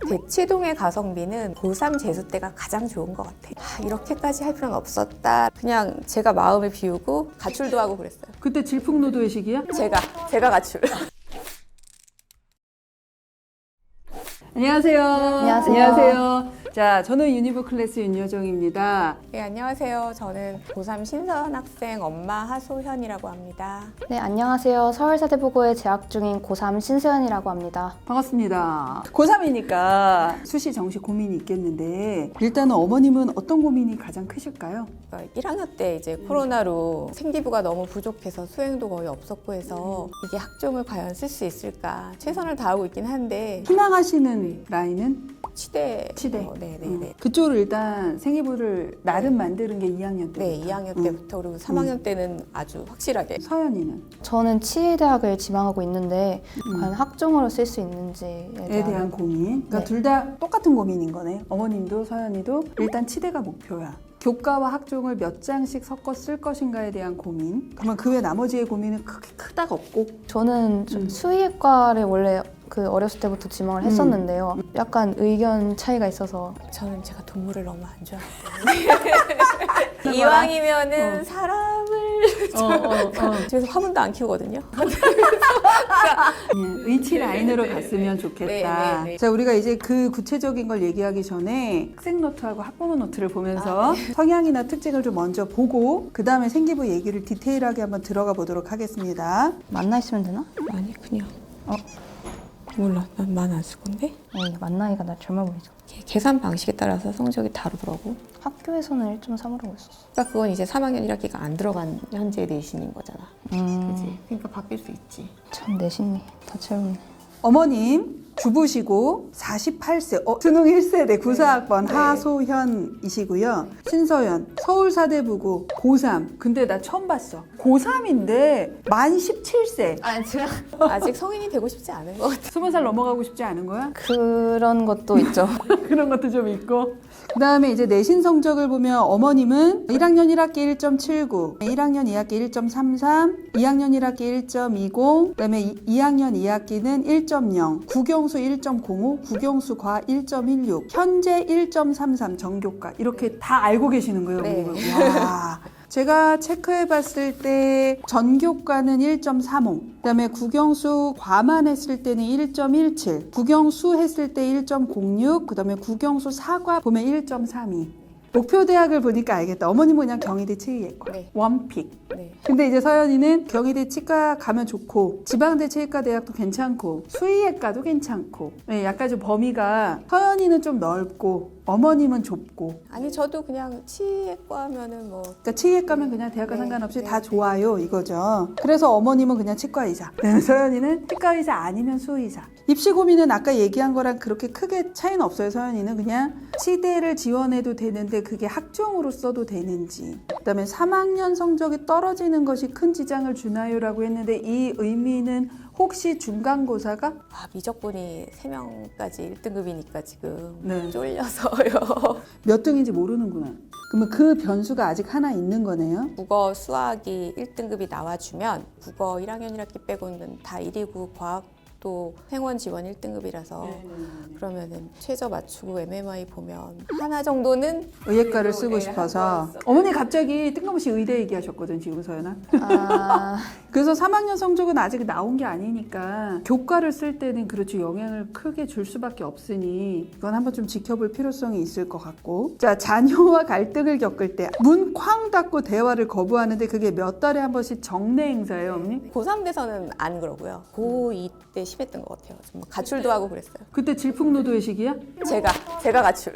대치동의 가성비는 고3 재수 때가 가장 좋은 것 같아요. 이렇게까지 할 필요는 없었다. 그냥 제가 마음을 비우고 가출도 하고 그랬어요. 그때 질풍노도의 시기야? 제가 가출. 안녕하세요. 안녕하세요. 자, 저는 유니브 클래스 윤여정입니다. 네, 안녕하세요. 저는 고3 신선 학생 엄마 하소현이라고 합니다. 네, 안녕하세요. 서울사대부고에 재학 중인 고3 신세연이라고 합니다. 반갑습니다. 고3이니까 수시 정시 고민이 있겠는데 일단은 어머님은 어떤 고민이 가장 크실까요? 그러니까 1학년 때 이제 코로나로 생기부가 너무 부족해서 수행도 거의 없었고 해서 이게 학종을 과연 쓸 수 있을까 최선을 다하고 있긴 한데 희망하시는 라인은? 치대. 치대. 네네네. 그쪽으로 일단 생기부를 나름 만드는 게 2학년 때부터. 네, 2학년 때부터 그리고 3학년 때는 아주 확실하게. 서연이는? 저는 치의대학을 지망하고 있는데 과연 학종으로 쓸 수 있는지에 에 대한 고민. 그러니까 네. 둘 다 똑같은 고민인 거네. 어머님도 서연이도 일단 치대가 목표야. 교과와 학종을 몇 장씩 섞어 쓸 것인가에 대한 고민. 그러면 그 외 나머지의 고민은 크게 크다가 없고. 저는 좀 수의과를 원래 어렸을 때부터 지망을 했었는데요. 약간 의견 차이가 있어서 저는 제가 동물을 너무 안 좋아하기 때문에 이왕이면은 사람을 집에서 화분도 안 키우거든요. 그냥 의치 라인으로 갔으면 좋겠다. 네. 자, 우리가 이제 그 구체적인 걸 얘기하기 전에 학생 노트하고 학부모 노트를 보면서 성향이나 특징을 좀 먼저 보고 그 다음에 생기부 얘기를 디테일하게 한번 들어가 보도록 하겠습니다. 만나 있으면 되나? 아니 그냥 몰라. 난 만 안 쓸 건데. 만나이가 나 젊어 보이죠. 계산 방식에 따라서 성적이 다르더라고. 학교에서는 1.3이라고 했었어. 그러니까 그건 이제 3학년 1학기가 안 들어간 현재 내신인 거잖아. 그치? 그러니까 바뀔 수 있지. 참 내신이 다 채우네. 어머님 주부시고 48세, 수능 1세대 94학번 네. 하소현이시고요. 신서연, 서울사대부고 고3. 근데 나 처음 봤어. 고3인데 만 17세. 아니 제가 아직 성인이 되고 싶지 않은 것 같아. 20살 넘어가고 싶지 않은 거야? 그런 것도 있죠. 그런 것도 좀 있고. 그 다음에 이제 내신 성적을 보면 어머님은 1학년 1학기 1.79, 1학년 2학기 1.33, 2학년 1학기 1.20, 그 다음에 2학년 2학기는 1.0, 국영수 1.05, 국영수 과 1.16, 현재 1.33 정교과 이렇게 다 알고 계시는 거예요. 네. 와. 제가 체크해봤을 때 전교과는 1.35, 그다음에 국영수 과만 했을 때는 1.17, 국영수 했을 때 1.06, 그다음에 국영수 사과 보면 1.32. 목표 대학을 보니까 알겠다. 어머님은 그냥 경희대 치의과 네. 원픽. 네. 근데 이제 서연이는 경희대 치과 가면 좋고 지방대 치의과 대학도 괜찮고 수의외과도 괜찮고 네, 약간 좀 범위가 서연이는 좀 넓고 어머님은 좁고 아니 저도 그냥 치과 하면은 뭐 그러니까 치의과면 그냥 대학과 네, 상관없이 네. 다 좋아요 이거죠. 그래서 어머님은 그냥 치과의사, 서연이는 치과의사 아니면 수의사. 입시 고민은 아까 얘기한 거랑 그렇게 크게 차이는 없어요. 서연이는 그냥 치대를 지원해도 되는데 그게 학종으로 써도 되는지, 그다음에 3학년 성적이 떨어지는 것이 큰 지장을 주나요라고 했는데 이 의미는 혹시 중간고사가 미적분이 3명까지 1등급이니까 지금 네. 쫄려서요. 몇 등인지 모르는구나. 그러면 그 변수가 아직 하나 있는 거네요. 국어 수학이 1등급이 나와주면 국어 1학년 1학기 빼고는 다 1위고 과학도 생원 지원 1등급이라서 그러면은 최저 맞추고 MMI 보면 하나 정도는 의예과를 쓰고 네, 싶어서. 한번 써. 어머니 갑자기 뜬금없이 의대 얘기하셨거든 지금 서연아. 아, 그래서 3학년 성적은 아직 나온 게 아니니까 교과를 쓸 때는 그렇죠. 영향을 크게 줄 수밖에 없으니 이건 한번 좀 지켜볼 필요성이 있을 것 같고. 자, 자녀와 갈등을 겪을 때 문 쾅 닫고 대화를 거부하는데 그게 몇 달에 한 번씩 정례 행사예요, 어머니? 고3 돼서는 안 그러고요. 고2 때 심했던 것 같아요. 좀 가출도 하고 그랬어요. 그때 질풍노도의 시기야? 제가 가출.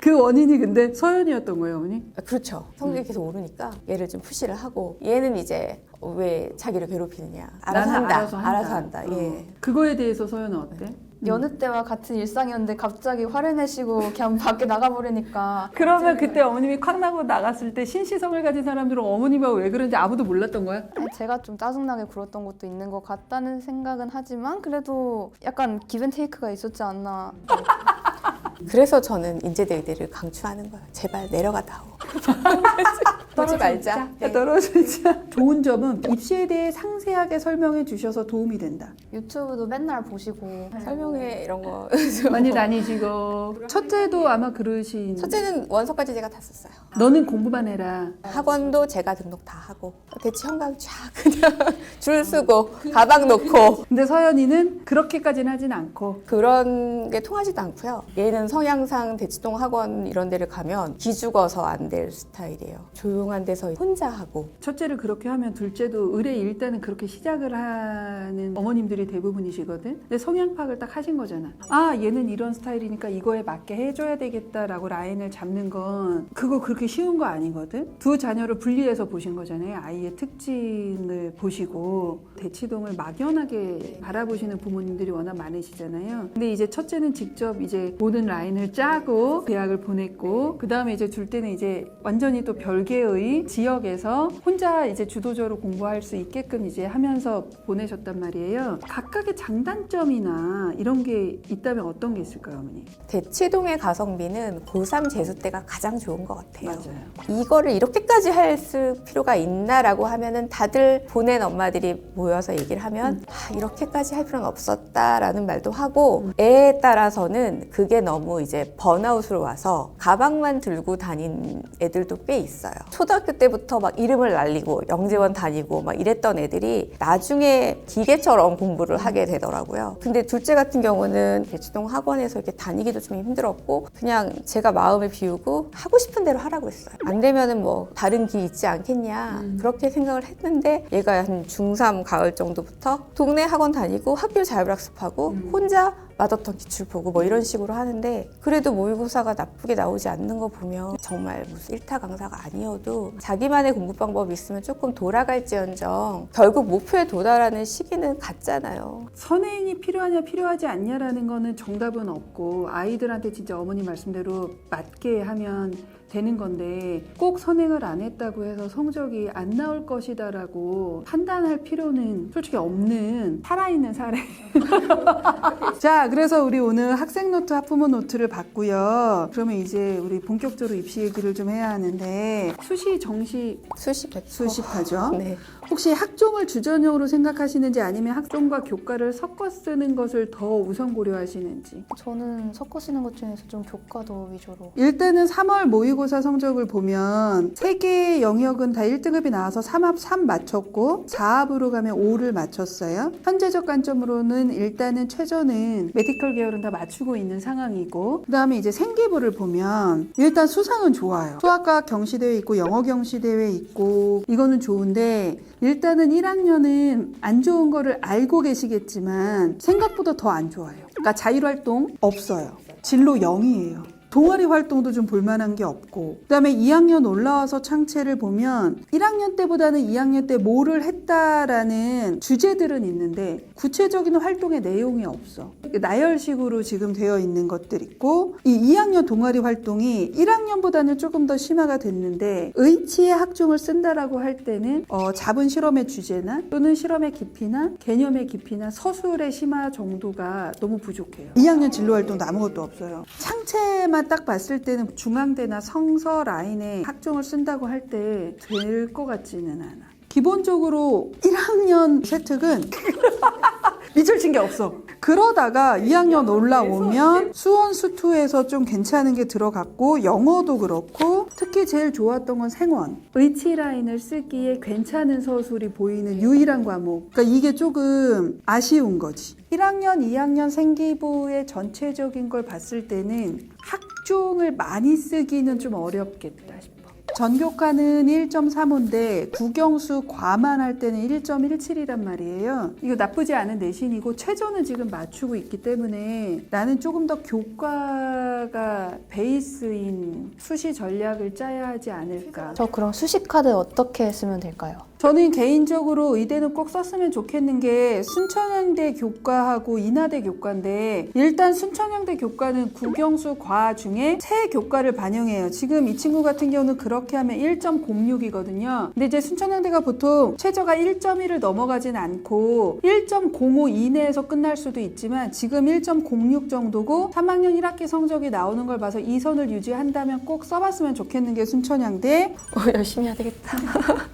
그 원인이 근데 서연이었던 거예요, 어머니? 그렇죠. 성적이 계속 오르니까 얘를 좀 푸시를 하고 얘는 이제 왜 자기를 괴롭히느냐. 알아서 나는 한다. 알아서 한다. 예. 그거에 대해서 서연은 어때? 여느 때와 같은 일상이었는데 갑자기 화를 내시고 그냥 밖에 나가버리니까 그러면 그때 어머님이 콱 나고 나갔을 때 신시성을 가진 사람들은 어머님하고 왜 그런지 아무도 몰랐던 거야? 제가 좀 짜증나게 굴었던 것도 있는 것 같다는 생각은 하지만 그래도 약간 기브앤테이크가 있었지 않나. 그래서 저는 인제대 의대를 강추하는 거예요. 제발 내려가다오. 보지 말자. 네. 떨어지자. 좋은 점은 입시에 대해 상세하게 설명해 주셔서 도움이 된다. 유튜브도 맨날 보시고 설명회 이런 거. 많이 다니시고. 첫째도 아마 그러신. 첫째는 원서까지 제가 다 썼어요. 너는 공부만 해라. 학원도 제가 등록 다 하고 대치 현강 쫙 그냥 줄 쓰고 가방 놓고 근데 서연이는 그렇게까지는 하진 않고. 그런 게 통하지도 않고요. 얘는 성향상 대치동 학원 이런 데를 가면 기죽어서 안 될 스타일이에요. 조용한 데서 혼자 하고. 첫째를 그렇게 하면 둘째도 의뢰 일단은 그렇게 시작을 하는 어머님들이 대부분이시거든. 근데 성향 파악을 딱 하신 거잖아. 아, 얘는 이런 스타일이니까 이거에 맞게 해줘야 되겠다라고 라인을 잡는 건 그거 그렇게 쉬운 거 아니거든. 두 자녀를 분리해서 보신 거잖아요. 아이의 특징을 보시고 대치동을 막연하게 바라보시는 부모님들이 워낙 많으시잖아요. 근데 이제 첫째는 직접 이제 모든 라인을 짜고 대학을 보냈고, 그 다음에 이제 둘째는 이제 완전히 또 별개의 지역에서 혼자 이제 주도적으로 공부할 수 있게끔 이제 하면서 보내셨단 말이에요. 각각의 장단점이나 이런 게 있다면 어떤 게 있을까요, 어머니? 대치동의 가성비는 고3 재수 때가 가장 좋은 것 같아요. 맞아요. 이거를 이렇게까지 할 필요가 있나라고 하면은 다들 보낸 엄마들이 모여서 얘기를 하면 아, 이렇게까지 할 필요는 없었다라는 말도 하고, 애에 따라서는 그게 너무 이제 번아웃으로 와서 가방만 들고 다닌 애들도 꽤 있어요. 초등학교 때부터 막 이름을 날리고 영재원 다니고 막 이랬던 애들이 나중에 기계처럼 공부를 하게 되더라고요. 근데 둘째 같은 경우는 대치동 학원에서 이렇게 다니기도 좀 힘들었고 그냥 제가 마음을 비우고 하고 싶은 대로 하라고 했어요. 안 되면은 뭐 다른 길 있지 않겠냐 그렇게 생각을 했는데, 얘가 한 중3 가을 정도부터 동네 학원 다니고 학교 자율학습하고 혼자 맞았던 기출 보고 뭐 이런 식으로 하는데, 그래도 모의고사가 나쁘게 나오지 않는 거 보면 정말 무슨 일타 강사가 아니어도 자기만의 공부 방법이 있으면 조금 돌아갈지언정 결국 목표에 도달하는 시기는 같잖아요. 선행이 필요하냐 필요하지 않냐라는 거는 정답은 없고, 아이들한테 진짜 어머니 말씀대로 맞게 하면 되는 건데, 꼭 선행을 안 했다고 해서 성적이 안 나올 것이다라고 판단할 필요는 솔직히 없는 살아있는 사례. 자, 그래서 우리 오늘 학생 노트, 학부모 노트를 봤고요. 그러면 이제 우리 본격적으로 입시 얘기를 좀 해야 하는데, 수시, 정시, 수시 100%. 수시파죠? 네. 혹시 학종을 주전형으로 생각하시는지 아니면 학종과 교과를 섞어 쓰는 것을 더 우선 고려하시는지. 저는 섞어 쓰는 것 중에서 좀 교과도 위주로. 일단은 3월 모의고사 성적을 보면 3개의 영역은 다 1등급이 나와서 3합 3 맞췄고 4합으로 가면 5를 맞췄어요. 현재적 관점으로는 일단은 최저는 메디컬 계열은 다 맞추고 있는 상황이고, 그 다음에 이제 생기부를 보면 일단 수상은 좋아요. 수학과학 경시대회 있고 영어 경시대회 있고 이거는 좋은데, 일단은 1학년은 안 좋은 거를 알고 계시겠지만 생각보다 더 안 좋아요. 그러니까 자율활동 없어요. 진로 0이에요. 동아리 활동도 좀 볼만한 게 없고, 그 다음에 2학년 올라와서 창체를 보면 1학년 때보다는 2학년 때 뭐를 했다라는 주제들은 있는데 구체적인 활동의 내용이 없어. 나열식으로 지금 되어 있는 것들 있고, 이 2학년 동아리 활동이 1학년보다는 조금 더 심화가 됐는데, 의치의 학종을 쓴다라고 할 때는 잡은 실험의 주제나 또는 실험의 깊이나 개념의 깊이나 서술의 심화 정도가 너무 부족해요. 2학년 진로 활동도 아무것도 없어요. 창체만 딱 봤을 때는 중앙대나 성서 라인에 학종을 쓴다고 할 때 될 것 같지는 않아. 기본적으로 1학년 세특은 미철친 게 없어. 그러다가 2학년 올라오면 수원 수투에서 좀 괜찮은 게 들어갔고, 영어도 그렇고 특히 제일 좋았던 건 생원. 의치 라인을 쓰기에 괜찮은 서술이 보이는 유일한 과목. 그러니까 이게 조금 아쉬운 거지. 1학년, 2학년 생기부의 전체적인 걸 봤을 때는 학종을 많이 쓰기는 좀 어렵겠다 싶어. 전교과는 1.35인데 국영수 과만 할 때는 1.17이란 말이에요. 이거 나쁘지 않은 내신이고 최저는 지금 맞추고 있기 때문에 나는 조금 더 교과가 베이스인 수시 전략을 짜야 하지 않을까. 저 그럼 수시 카드 어떻게 쓰면 될까요? 저는 개인적으로 의대는 꼭 썼으면 좋겠는 게 순천향대 교과하고 인하대 교과인데 일단 순천향대 교과는 국영수 과학 중에 새 교과를 반영해요. 지금 이 친구 같은 경우는 그렇게 하면 1.06이거든요. 근데 이제 순천향대가 보통 최저가 1.1을 넘어가진 않고 1.05 이내에서 끝날 수도 있지만 지금 1.06 정도고 3학년 1학기 성적이 나오는 걸 봐서 이 선을 유지한다면 꼭 써봤으면 좋겠는 게 순천향대. 열심히 해야 되겠다.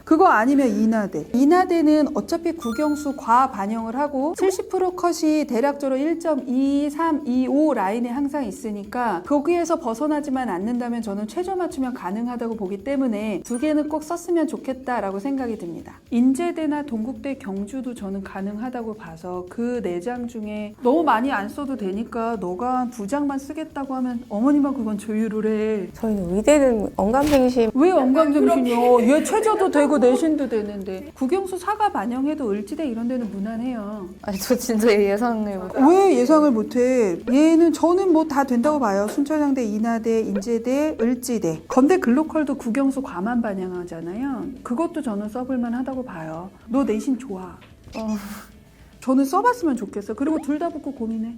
그거 아니면 인하대. 인하대는 어차피 국영수 과 반영을 하고 70% 컷이 대략적으로 1.23, 25 라인에 항상 있으니까 거기에서 벗어나지만 않는다면 저는 최저 맞추면 가능하다고 보기 때문에 두 개는 꼭 썼으면 좋겠다라고 생각이 듭니다. 인제대나 동국대, 경주도 저는 가능하다고 봐서 그 4장 중에 너무 많이 안 써도 되니까 너가 한 2장만 쓰겠다고 하면 어머니만 그건 조율을 해. 저희는 의대는 언감생심. 왜 언감정신이요? 얘 최저도 되고 내신도 되는데 국영수 사과 반영해도 을지대 이런 데는 무난해요. 아니 저 진짜 예상을 못. 왜 예상을 못해? 얘는 저는 뭐 다 된다고 봐요. 순천향대, 인하대, 인제대, 을지대. 건대 글로컬도 국영수 과만 반영하잖아요. 그것도 저는 써볼만 하다고 봐요. 너 내신 좋아. 저는 써봤으면 좋겠어. 그리고 둘 다 붙고 고민해.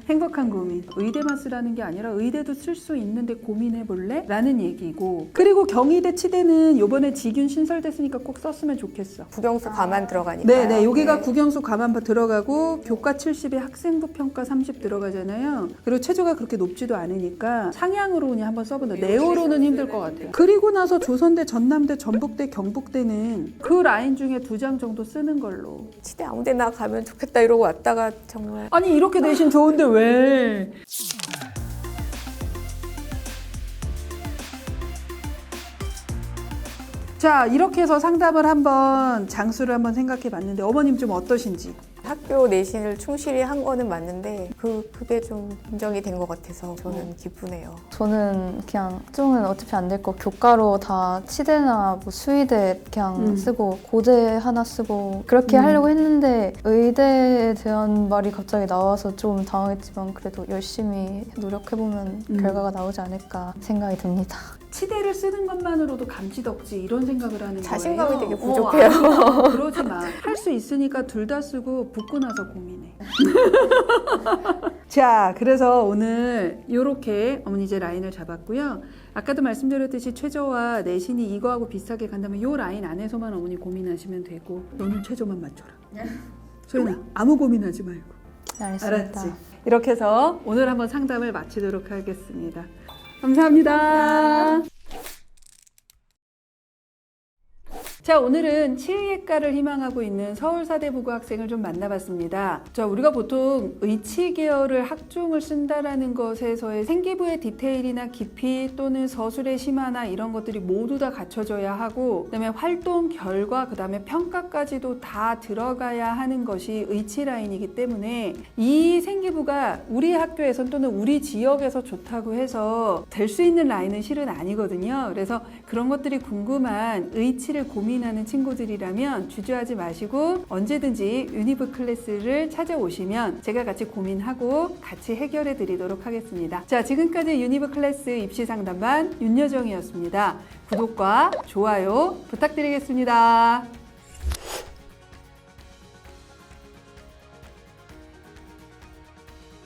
행복한 고민. 의대만 쓰라는 게 아니라 의대도 쓸 수 있는데 고민해볼래? 라는 얘기고. 그리고 경희대, 치대는 이번에 직윤 신설됐으니까 꼭 썼으면 좋겠어. 국영수 과만 들어가니까. 네네. 여기가 국영수 과만 들어가고 교과 70에 학생부 평가 30 들어가잖아요. 그리고 최저가 그렇게 높지도 않으니까 상향으로 그냥 한번 써본다. 네오로는 힘들 것 같아요. 그리고 나서 조선대, 전남대, 전북대, 경북대는 그 라인 중에 2장 정도 쓰는 걸로. 치대 아무 데나 가면 좋겠다 이러고 왔다가 정말 아니 이렇게 내신 좋은데 왜? 자 이렇게 해서 상담을 한번 장수를 한번 생각해 봤는데 어머님 좀 어떠신지? 학교 내신을 충실히 한 거는 맞는데 그게 좀 인정이 된 것 같아서 저는 기쁘네요. 저는 그냥 학종은 어차피 안 될 거 교과로 다 치대나 뭐 수의대 그냥 쓰고 고대 하나 쓰고 그렇게 하려고 했는데 의대에 대한 말이 갑자기 나와서 좀 당황했지만 그래도 열심히 노력해보면 결과가 나오지 않을까 생각이 듭니다. 치대를 쓰는 것만으로도 감지덕지 이런 생각을 하는 자신감이 거예요. 되게 부족해요. 아니요. 그러지 마. 할 수 있으니까 둘 다 쓰고 붙고 나서 고민해. 자, 그래서 오늘 이렇게 어머니 이제 라인을 잡았고요. 아까도 말씀드렸듯이 최저와 내신이 이거하고 비슷하게 간다면 이 라인 안에서만 어머니 고민하시면 되고 너는 최저만 맞춰라. 소연아, 아무 고민하지 말고. 알겠습니다. 알았지? 이렇게 해서 오늘 한번 상담을 마치도록 하겠습니다. 감사합니다. 자, 오늘은 치의학과를 희망하고 있는 서울사대부고 학생을 좀 만나봤습니다. 자, 우리가 보통 의치 계열을 학종을 쓴다라는 것에서의 생기부의 디테일이나 깊이 또는 서술의 심화나 이런 것들이 모두 다 갖춰져야 하고 그다음에 활동 결과 그다음에 평가까지도 다 들어가야 하는 것이 의치 라인이기 때문에 이 생기부가 우리 학교에선 또는 우리 지역에서 좋다고 해서 될 수 있는 라인은 실은 아니거든요. 그래서 그런 것들이 궁금한 의치를 고민하는 친구들이라면 주저하지 마시고 언제든지 유니브 클래스를 찾아오시면 제가 같이 고민하고 같이 해결해 드리도록 하겠습니다. 자, 지금까지 유니브 클래스 입시 상담반 윤여정이었습니다. 구독과 좋아요 부탁드리겠습니다.